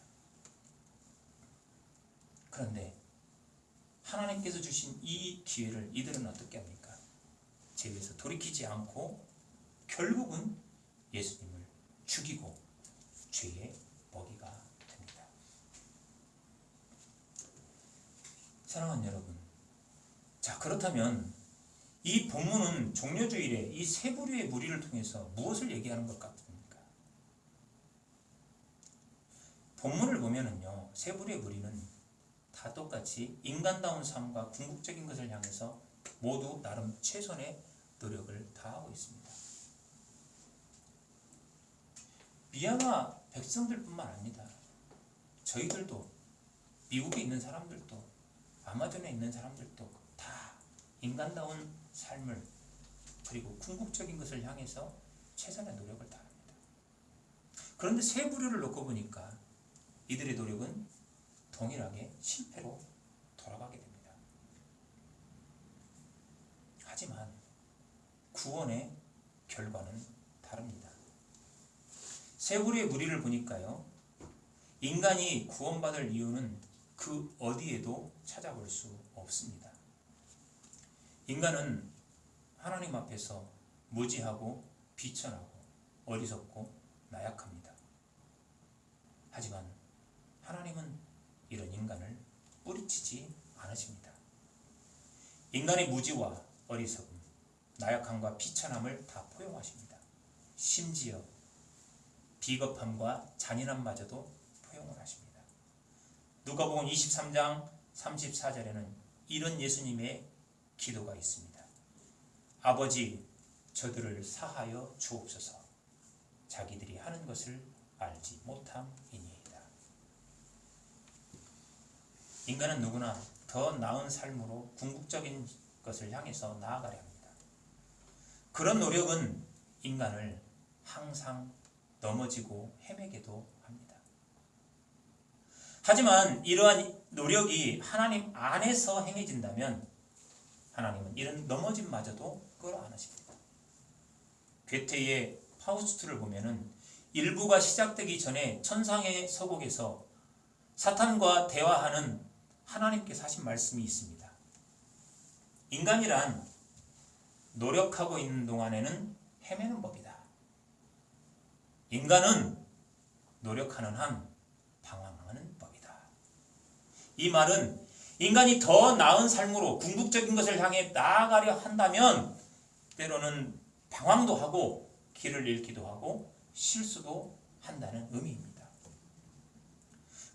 그런데 하나님께서 주신 이 기회를 이들은 어떻게 합니까? 죄에서 돌이키지 않고 결국은 예수님을 죽이고 죄의 먹이가 됩니다. 사랑하는 여러분, 자 그렇다면 이 본문은 종려주일에 이 세 부류의 무리를 통해서 무엇을 얘기하는 것 같습니까? 본문을 보면은요, 세 부류의 무리는 다 똑같이 인간다운 삶과 궁극적인 것을 향해서 모두 나름 최선의 노력을 다하고 있습니다. 미얀마 백성들뿐만 아닙니다. 저희들도, 미국에 있는 사람들도, 아마존에 있는 사람들도 다 인간다운 삶을 그리고 궁극적인 것을 향해서 최선의 노력을 다합니다. 그런데 세 부류를 놓고 보니까 이들의 노력은 동일하게 실패로 돌아가게 됩니다. 하지만 구원의 결과는 다릅니다. 세 부류의 무리를 보니까요, 인간이 구원받을 이유는 그 어디에도 찾아볼 수 없습니다. 인간은 하나님 앞에서 무지하고 비천하고 어리석고 나약합니다. 하지만 하나님은 이런 인간을 뿌리치지 않으십니다. 인간의 무지와 어리석음, 나약함과 비천함을 다 포용하십니다. 심지어 비겁함과 잔인함마저도 포용을 하십니다. 누가복음 23장 34절에는 이런 예수님의 기도가 있습니다. 아버지, 저들을 사하여 주옵소서. 자기들이 하는 것을 알지 못함이니이다. 인간은 누구나 더 나은 삶으로 궁극적인 것을 향해서 나아가려 합니다. 그런 노력은 인간을 항상 넘어지고 헤매게도 합니다. 하지만 이러한 노력이 하나님 안에서 행해진다면 하나님은 이런 넘어짐마저도 끌어안으십니다. 괴테의 파우스트를 보면은 일부가 시작되기 전에 천상의 서곡에서 사탄과 대화하는 하나님께서 하신 말씀이 있습니다. 인간이란 노력하고 있는 동안에는 헤매는 법이다. 인간은 노력하는 한 방황하는 법이다. 이 말은 인간이 더 나은 삶으로 궁극적인 것을 향해 나아가려 한다면 때로는 방황도 하고 길을 잃기도 하고 실수도 한다는 의미입니다.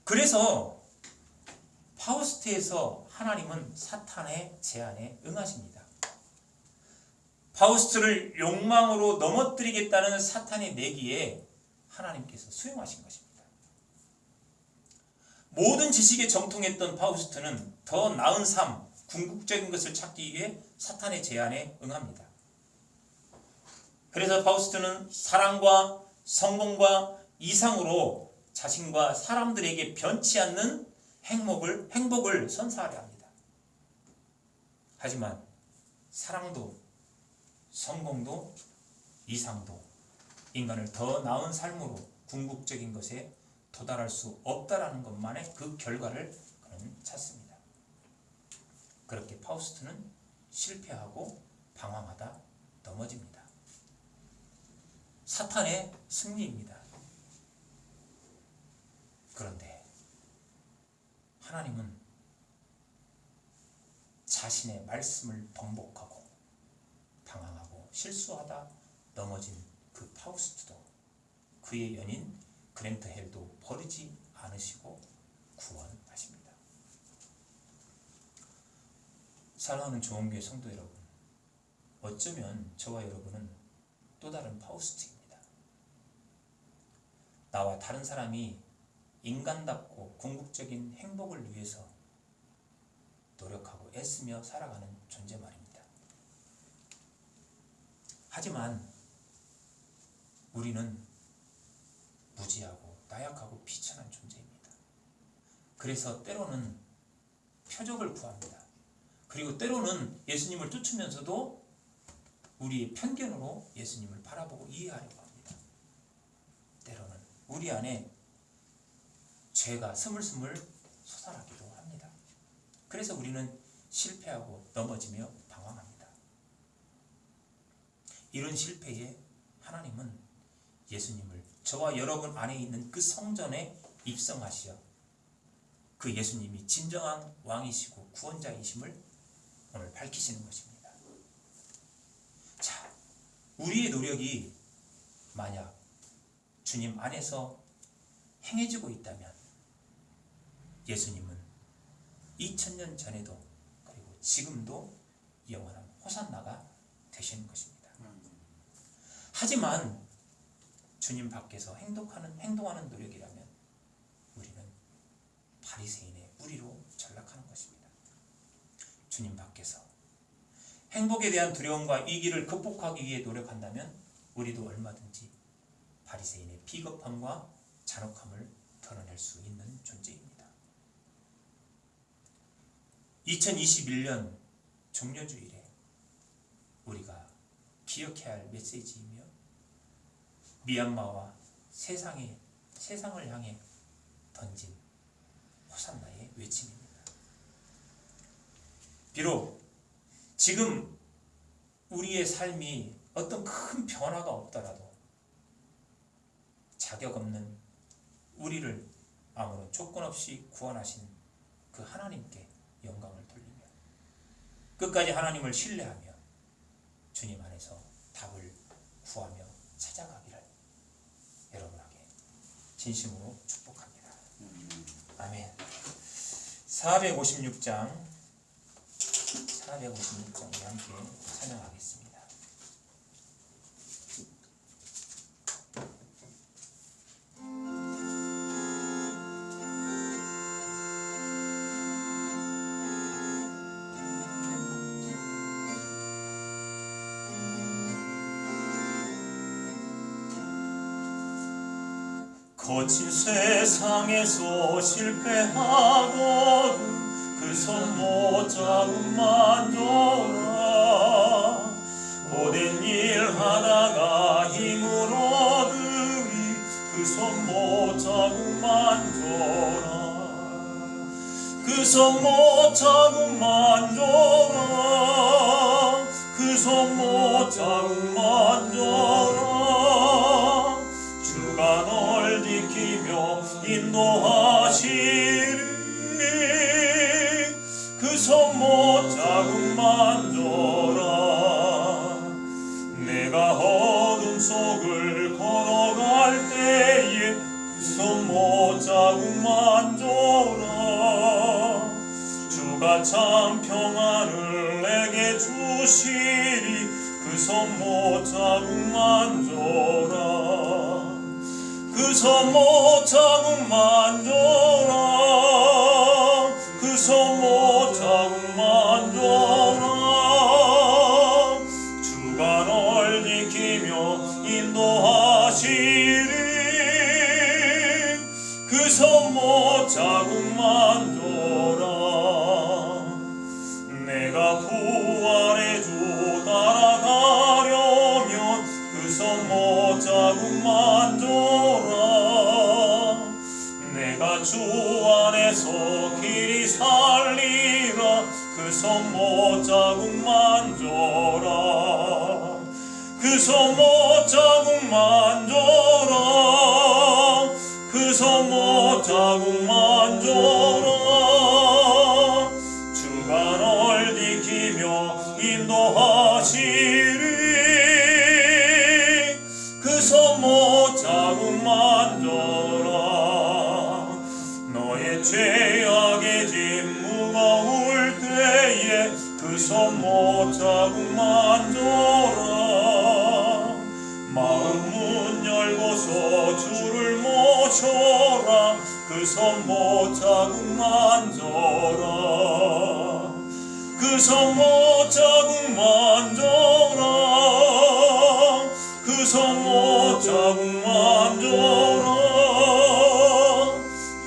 그래서 파우스트에서 하나님은 사탄의 제안에 응하십니다. 파우스트를 욕망으로 넘어뜨리겠다는 사탄의 내기에 하나님께서 수용하신 것입니다. 모든 지식에 정통했던 파우스트는 더 나은 삶, 궁극적인 것을 찾기 위해 사탄의 제안에 응합니다. 그래서 파우스트는 사랑과 성공과 이상으로 자신과 사람들에게 변치 않는 행복을 선사하려 합니다. 하지만 사랑도 성공도 이상도 인간을 더 나은 삶으로 궁극적인 것에 도달할 수 없다라는 것만의 그 결과를 그는 찾습니다. 그렇게 파우스트는 실패하고 방황하다 넘어집니다. 사탄의 승리입니다. 그런데 하나님은 자신의 말씀을 번복하고 방황하고 실수하다 넘어진 그 파우스트도 그의 연인 그랜트 헬도 버리지 않으시고 구원하십니다. 사랑하는 조원교회 성도 여러분, 어쩌면 저와 여러분은 또 다른 파우스트입니다. 나와 다른 사람이 인간답고 궁극적인 행복을 위해서 노력하고 애쓰며 살아가는 존재 말입니다. 하지만 우리는 무지하고 나약하고 비천한 존재입니다. 그래서 때로는 표적을 구합니다. 그리고 때로는 예수님을 쫓으면서도 우리의 편견으로 예수님을 바라보고 이해하려고 합니다. 때로는 우리 안에 죄가 스물스물 솟아나기도 합니다. 그래서 우리는 실패하고 넘어지며 방황합니다. 이런 실패에 하나님은 예수님을 저와 여러분 안에 있는 그 성전에 입성하시어 그 예수님이 진정한 왕이시고 구원자이심을 오늘 밝히시는 것입니다. 자, 우리의 노력이 만약 주님 안에서 행해지고 있다면 예수님은 2000년 전에도 그리고 지금도 영원한 호산나가 되시는 것입니다. 하지만 주님 밖에서 행동하는 노력이라면 우리는 바리새인의 무리로 전락하는 것입니다. 주님 밖에서 행복에 대한 두려움과 위기를 극복하기 위해 노력한다면 우리도 얼마든지 바리새인의 비겁함과 잔혹함을 드러낼 수 있는 존재입니다. 2021년 종료주일에 우리가 기억해야 할 메시지이며 미얀마와 세상을 향해 던진 호산나의 외침입니다. 비록 지금 우리의 삶이 어떤 큰 변화가 없더라도 자격 없는 우리를 아무런 조건 없이 구원하신 그 하나님께 영광을 돌리며 끝까지 하나님을 신뢰하며 주님 안에서 답을 구하며 찾아가기를 여러분에게 진심으로 축복합니다. 아멘. 456장 우리 함께 찬양하겠습니다. 거친 세상에서 실패하거든 그 손 못 잡음만 줘라. 고된 일 하다가 힘을 얻으리 그 손 못 잡음만 줘라. 그 손 못 잡음만 줘라. 그 손 못 잡음만 줘라. 주가 널 지키며 인도하시리. 그 손 못 잡음만 줘라. 내가 어둠 속을 걸어갈 때에 그 손 못 잡음만 줘라. 주가 참 평안을 내게 주시리. 그 손 못 잡음만 줘라. 그 손 못 잡음만 줘라. 그 손 못 잡음만 줘라. 주가 널 지키며 인도하시리. 그 손 못 잡음만 줘라. 내가 부활의 주 따라가려면 그 손 못 잡음만 줘라. 내가 주 안에서 길이 살리라. 그 손 못 잡음만 줘라. 그 손 못 잡음만 줘라. 그 손 못 잡음만 줘라. 주가 널 지키며 인도하시리. 그 손 못 잡음만 줘라. 너의 죄악의 짐 무거울 때에 그 손 못 잡음만 줘라. 마음 문 열고서 주를 모셔라. 그 손 못 잡음만 줘라. 그 손 못 잡음만 줘라. 그 손 못 잡음만 줘라.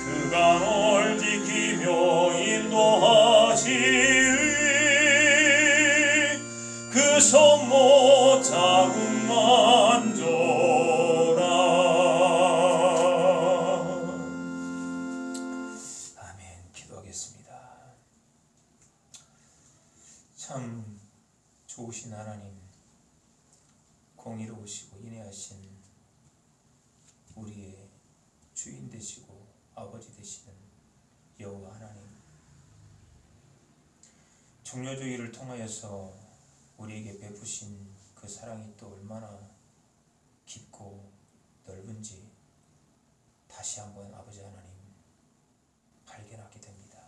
그가 널 지키며 인도하시리. 그 손 못 잡음만 줘라. 아멘. 기도하겠습니다. 참 좋으신 하나님, 공의로우시고 인애하신 우리의 주인 되시고 아버지 되시는 여호와 하나님, 종려주의를 통하여서 우리에게 베푸신 그 사랑이 또 얼마나 깊고 넓은지 다시 한번 아버지 하나님 발견하게 됩니다.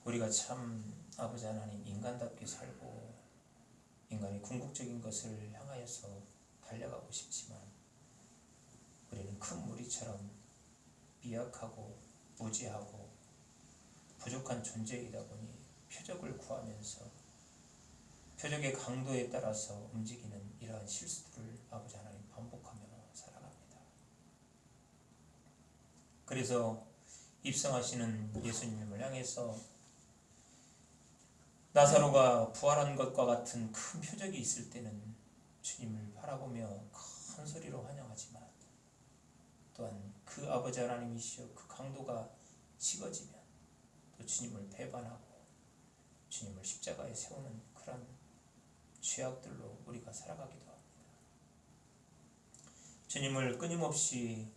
우리가 참 아버지 하나님 인간답게 살고 인간의 궁극적인 것을 향하여서 달려가고 싶지만 우리는 큰 무리처럼 미약하고 무지하고 부족한 존재이다 보니 표적을 구하면서 표적의 강도에 따라서 움직이는 이러한 실수들을 아버지 하나님 반복하며 살아갑니다. 그래서 입성하시는 예수님을 향해서 나사로가 부활한 것과 같은 큰 표적이 있을 때는 주님을 바라보며 큰 소리로 환영하지만 또한 그 아버지 하나님이시여 그 강도가 식어지면 또 주님을 배반하고 주님을 십자가에 세우는 그런 죄악들로 우리가 살아가기도 합니다. 주님을 끊임없이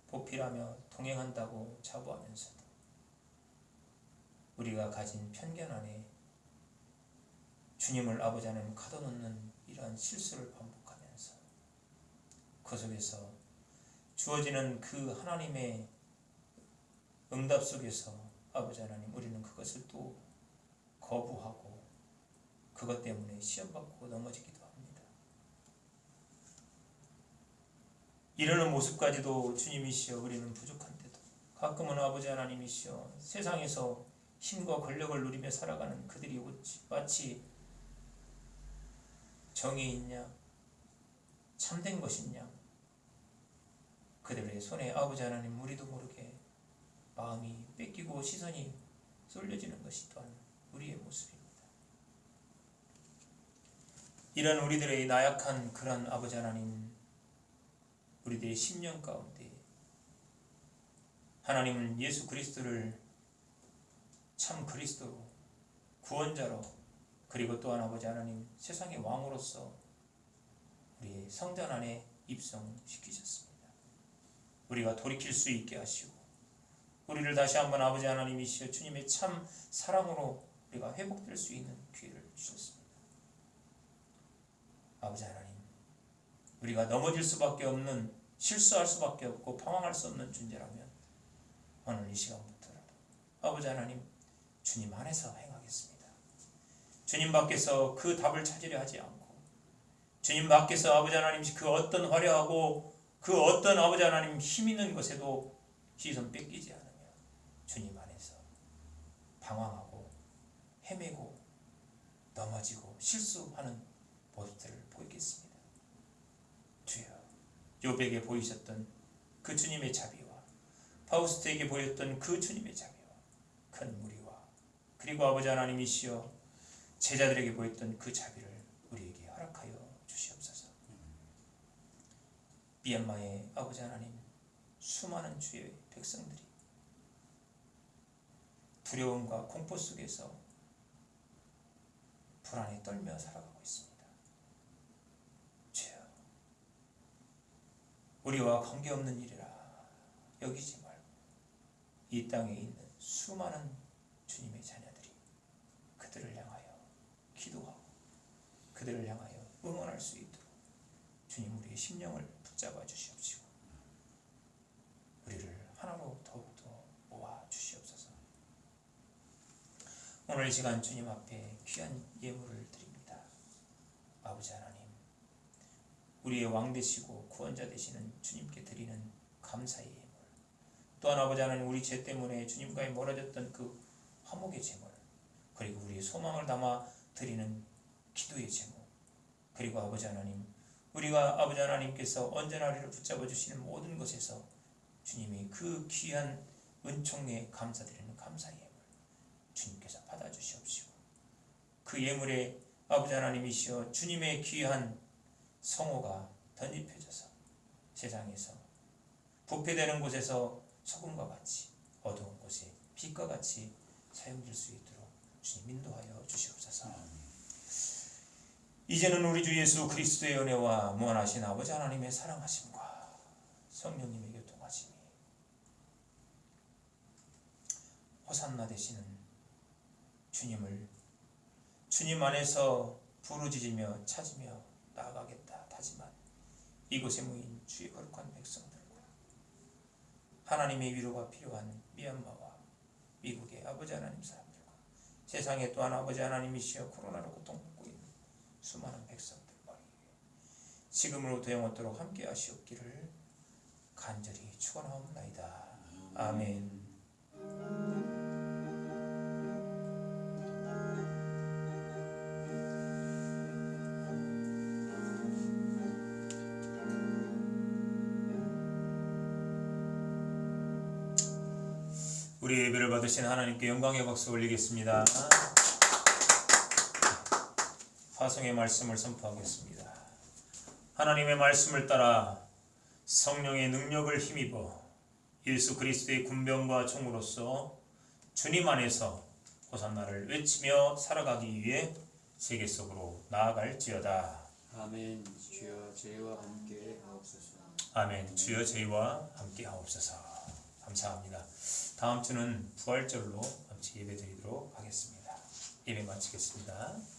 보필하며 동행한다고 자부하면서도 우리가 가진 편견 안에 주님을 아버지 하나님 가둬놓는 이러한 실수를 반복하면서 그 속에서 주어지는 그 하나님의 응답 속에서 아버지 하나님 우리는 그것을 또 거부하고 그것 때문에 시험받고 넘어지기도 합니다. 이러는 모습까지도 주님이시여 우리는 부족한 때도 가끔은 아버지 하나님이시여 세상에서 힘과 권력을 누리며 살아가는 그들이 마치 정이 있냐 참된 것이냐 그들의 손에 아버지 하나님 우리도 모르게 마음이 뺏기고 시선이 쏠려지는 것이 또한 우리의 모습입니다. 이런 우리들의 나약한 그런 아버지 하나님 우리들의 심령 가운데 하나님은 예수 그리스도를 참 그리스도로 구원자로 그리고 또한 아버지 하나님 세상의 왕으로서 우리의 성전 안에 입성시키셨습니다. 우리가 돌이킬 수 있게 하시고 우리를 다시 한번 아버지 하나님이시여 주님의 참 사랑으로 우리가 회복될 수 있는 기회를 주셨습니다. 아버지 하나님 우리가 넘어질 수밖에 없는 실수할 수밖에 없고 방황할 수 없는 존재라면 오늘 이 시간부터라도 아버지 하나님 주님 안에서 행하겠습니다. 주님 밖에서 그 답을 찾으려 하지 않고 주님 밖에서 아버지 하나님 그 어떤 화려하고 그 어떤 아버지 하나님 힘 있는 것에도 시선 뺏기지 않으며 주님 안에서 방황하고 헤매고 넘어지고 실수하는 모습들을 보이겠습니다. 주여 요백에 보이셨던 그 주님의 자비와 파우스트에게 보였던 그 주님의 자비와 큰 무리와 그리고 아버지 하나님이시여 제자들에게 보였던 그 자비를 우리에게 허락하여 주시옵소서. 미얀마의 아버지 하나님 수많은 주의 백성들이 두려움과 공포 속에서 불안에 떨며 살아가고 있습니다. 주여 우리와 관계없는 일이라 여기지 말고 이 땅에 있는 수많은 주님의 자녀들이 그들을 향하여 기도하고 그들을 향하여 응원할 수 있도록 주님 우리의 심령을 붙잡아 주시옵시고 우리를 하나로 더욱더 모아 주시옵소서. 오늘 이 시간 주님 앞에 귀한 예물을 드립니다. 아버지 하나님 우리의 왕 되시고 구원자 되시는 주님께 드리는 감사의 예물 또한 아버지 하나님 우리 죄 때문에 주님과의 멀어졌던 그 화목의 제물 그리고 우리의 소망을 담아 드리는 기도의 제물 그리고 아버지 하나님 우리가 아버지 하나님께서 언제나 우리를 붙잡아 주시는 모든 것에서 주님이 그 귀한 은총에 감사드리는 감사의 예물 주님께서 받아주시옵시고 그 예물에 아버지 하나님이시여 주님의 귀한 성호가 덧입혀져서 세상에서 부패되는 곳에서 소금과 같이 어두운 곳에 빛과 같이 사용될 수 있도록 주님 인도하여 주시옵소서. 이제는 우리 주 예수 그리스도의 은혜와 무한하신 아버지 하나님의 사랑하심과 성령님의 교통하심이 호산나 되시는 주님을 주님 안에서 부르짖으며 찾으며 나아가겠다 다짐한 이곳에 모인 주의 거룩한 백성들과 하나님의 위로가 필요한 미얀마와 미국의 아버지 하나님 사람들과 세상에 또한 아버지 하나님이시여 코로나로 고통받고 있는 수많은 백성들 머리 위에 지금으로부터 영원토록 함께 하시옵기를 간절히 축원하옵나이다. 아멘. 우리 예배를 받으신 하나님께 영광의 박수 올리겠습니다. 화성의 말씀을 선포하겠습니다. 하나님의 말씀을 따라 성령의 능력을 힘입어 예수 그리스도의 군병과 총으로서 주님 안에서 호산나를 외치며 살아가기 위해 세계 속으로 나아갈지어다. 아멘. 주여 저희와 함께 하옵소서. 아멘. 주여 저희와 함께 하옵소서. 감사합니다. 다음 주는 부활절로 같이 예배 드리도록 하겠습니다. 예배 마치겠습니다.